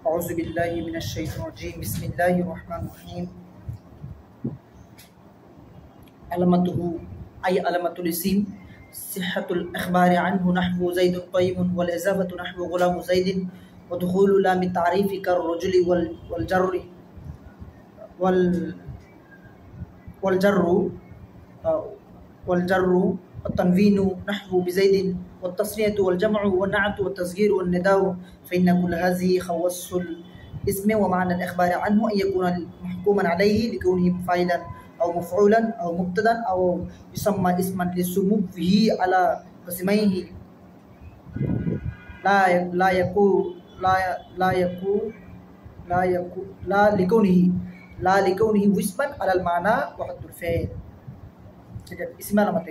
أعوذ بالله من الشيطان الرجيم بسم الله الرحمن الرحيم علامته أي علامة الاسم صحة الإخبار عنه نحو زيد قيم والإضافة نحو غلام زيد ودخول لام التعريف كالرجل والجر والجر والتنوين نحو بزيد والتصنية والجمع والنعت والتصغير والنداء فإن كل هذه خواص الاسم ومعنى الإخبار عنه أن يكون محكوما عليه لكونه فاعلا أو مفعولا أو مبتدا أو يسمى اسما لسموه على قسميه لا لكونه اسما على المعنى وحد الفعل اسم علامة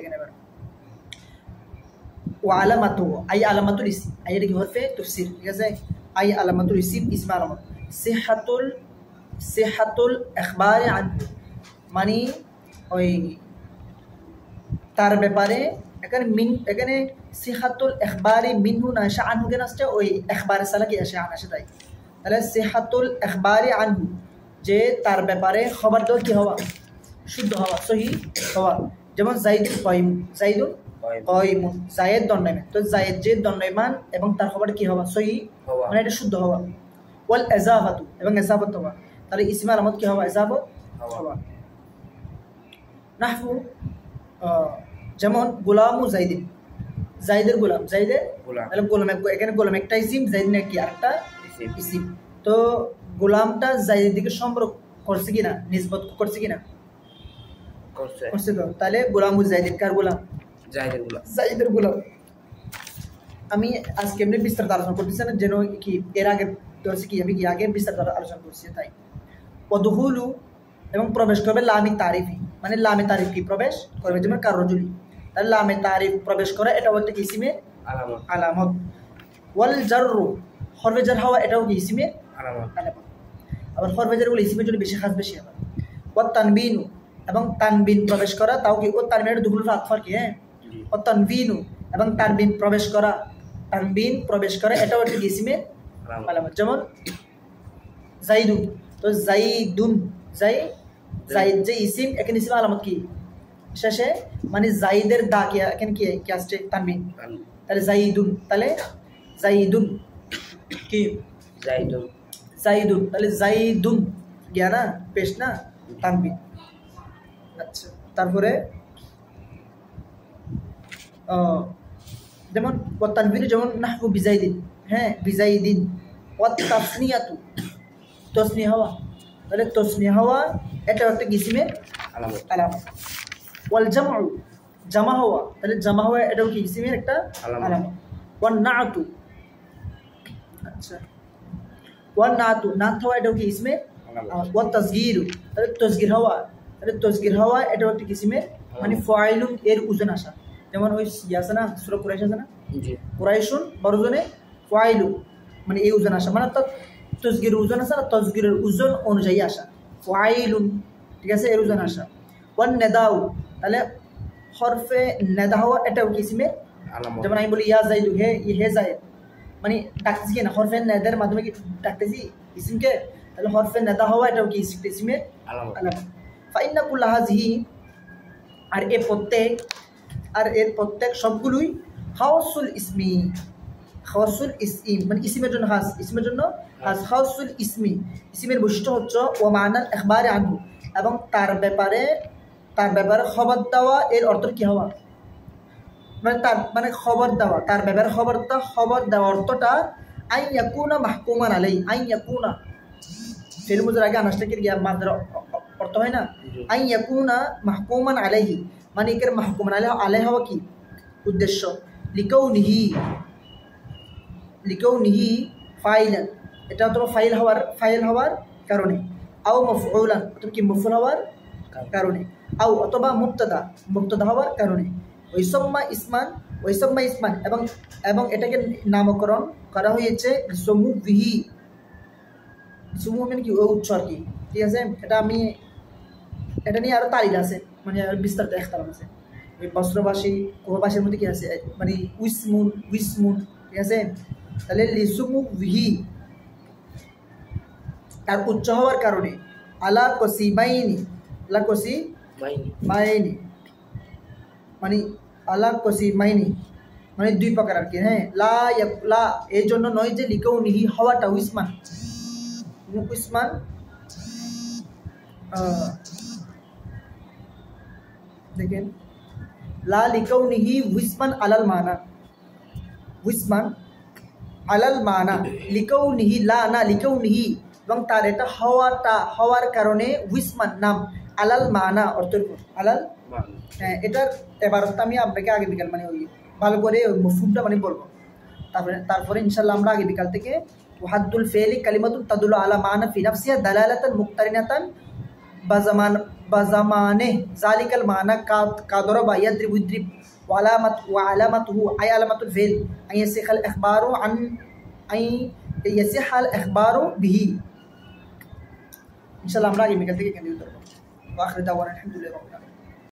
وعلامته أي علامة الاسم أي اللي هو في تفسير كذا أي علامة الاسم اسم علامة صحة الإخبار عنه মানে ওই তার ব্যাপারে এখানে সিহাতুল ইখবারি মিনহু না আসে আনহু কেন আসছে ওই ইখবারে সালা কি আসে আনা সেটাই তাহলে সিহাতুল ইখবারি আনহু যে তার ব্যাপারে খবর দেওয়া কি হওয়া শুদ্ধ হওয়া সহি হওয়া যেমন জাইদুন কাইমুন জায়েদ দণ্ডায়মান তো জায়েদ যে দণ্ডায়মান এবং তার খবর কি হওয়া সহি মানে এটা শুদ্ধ হওয়া ওয়াল ইজাফাতু এবং ইজাফত হওয়া তাহলে ইসমে আলামত কি হওয়া ইজাফত হওয়া নাহু যেমন গোলামু জাইদিন জাইদের গোলাম তাহলে গোলাম এখানে গোলাম একটা ইসিম জাইদ নাকি আরেকটা ইসিম তো গোলামটা জাইদের দিকে সম্পর্ক করছে কিনা নিসবত করছে কিনা করছে তো তাহলে গোলামু জাইদিন কার গোলাম জাইদের গোলাম আমি আজকে এমনি বিস্তারিত আলোচনা করতেছি না যেন কি এর আগে ধরছি কি আমি কি আগে বিস্তারিত আলোচনা করছি তাই ওয়াদুহুলু এবং প্রবেশ করবে লামি তারিফি মানে লামে তারিফ কি প্রবেশ করবে যেমন কাররজুলি তাহলে লামে তারিফ প্রবেশ করে এটাও একটা ইসিমের আলামত ওয়াল জাররু হরফে জার হওয়া এটাও কি ইসিমের আলামত আবার হরফে জারগুলো ইসিমের জন্য বেশি খাস বেশি হবে ওয়াত তানবিনু এবং তানবিন প্রবেশ করা তাও কি ও তানবিনের দুগুলো ফার কি হ্যাঁ ও তানবিনু এবং তানবিন প্রবেশ করা এটাও একটা ইসিমের আলামত যেমন জাইদুন তো জাইদ যে ইসিম এখানে ইসিম আলামত কি শেষে মানে জাইদের দা কি এখানে কি আসছে তানবিন তাহলে জাইদুন কি জাইদুন তাহলে জাইদুন গিয়া না পেশ না তানবিন আচ্ছা তারপরে যেমন ও তানবিন যেমন নাহু বিজাইদিন হ্যাঁ বিজাইদিন ও তাসনিয়াতু তসনিয়া হওয়া তাহলে তসনিয়া হওয়া এটা একটা ইসিমের আলামত ওয়াল জামা হওয়া তাহলে জামা হওয়া এটাও কি ইসিমের একটা আলামত ওয়ান নাআতু আচ্ছা ওয়ান নাত হওয়া এটাও কি ইসমের ওয়া তাসগীরু তাহলে তাসগীর হওয়া এটাও একটা ইসমের মানে ফাইলুন এর ওজন আসা যেমন ওই আছে না সূরা কুরাইশ আছে না জি কুরাইশুন বড়জনে ফাইলু মানে এই ওজন আসা মানে তসগির ওজন আসা না তসগিরের ওজন অনুযায়ী আসা ফাইলুন ঠিক আছে এর ওজন আসা ওয়ান নেদাউ তাহলে হরফে নেদা হওয়া এটাও কি ইসমের আলামত যেমন আমি বলি ইয়া জাইদু হে জাইদ মানে ডাকতেছি কি না হরফে নেদার মাধ্যমে কি ডাকতেছি ইসমকে তাহলে হরফে নেদা হওয়া এটাও কি ইসমের আলামত ফাইন্না কুল্লা হাযিহি আর এর প্রত্যেক সবগুলোই খাওয়াসুল ইসম মানে ইসমের জন্য খাওয়াসুল ইসমের বৈশিষ্ট্য হচ্ছে ও মানাল ইখবারে আনহু এবং তার ব্যাপারে খবর দেওয়া এর অর্থ কি হওয়া মানে খবর দেওয়া তার ব্যাপারে খবর দেওয়া অর্থটা আইন ইয়াকুনা মাহকুমান আলাইহি আইন ইয়াকুনা ফিল মুজার আগে আনাসটা কি মাদের অর্থ হয় না আইন ইয়াকুনা মাহকুমান আলাইহি মানে এর মাহকুমান আলাইহি হওয়া কি উদ্দেশ্য লিকাউনিহি ফাইলান এটা তো ফাইল হওয়ার কারণে আও মাফউলান অথবা কি মাফউল হওয়ার কারণে আও অথবা মুবতাদা হওয়ার কারণে ওয়াইসাম্মা ইসমান এবং এটাকে নামকরণ করা হয়েছে সমুবিহি মানে কি উৎস আর কি ঠিক আছে এটা নিয়ে আরো তালিল আছে মানে বিস্তারিত ইখতিলাফ আছে বস্ত্রবাসী কুহবাসীর মধ্যে কি আছে মানে উইসমুন ঠিক আছে তাহলে লিসুমু বিহি তার উচ্চ হওয়ার কারণে আলা কসিমাইনি মানে আলা কসিমাইনি মানে দুই প্রকার আর কি। হ্যাঁ, লা এই জন্য নয় যে লিকাউ নিহি হওয়াটা উসমান দেখেন লা লিকাউ নিহি উসমান আলাল মানা, উসমান আলাল মানা, লিকাউ নিহি লা না লিকাউ নিহি, এবং তার এটা হওয়ার কারণে উসমান নাম আলাল মানা অর্থের উপর আলাল। হ্যাঁ, এটার এবারটা আমি আপনাকে আগে বিকাল মানে ওই ভালো করে মফহুমটা মানে বলবো, তারপরে ইনশাআল্লাহ আমরা আগে বিকাল থেকে ওয়াহাদুল ফেলি কালিমাতুন তাদুল্লু আলা মানা ফি নাফসিহা দালালাতান মুক্তারিনাতান বাজামানে জালিকাল মানা কাদরাবা ইয়াদরিবু ইদরিব وعلامته أي علامة الفعل أن يصح الإخبار به إن شاء الله أمرا يمكن تيجي كندي وتربو وآخر دعوانا الحمد لله رب العالمين.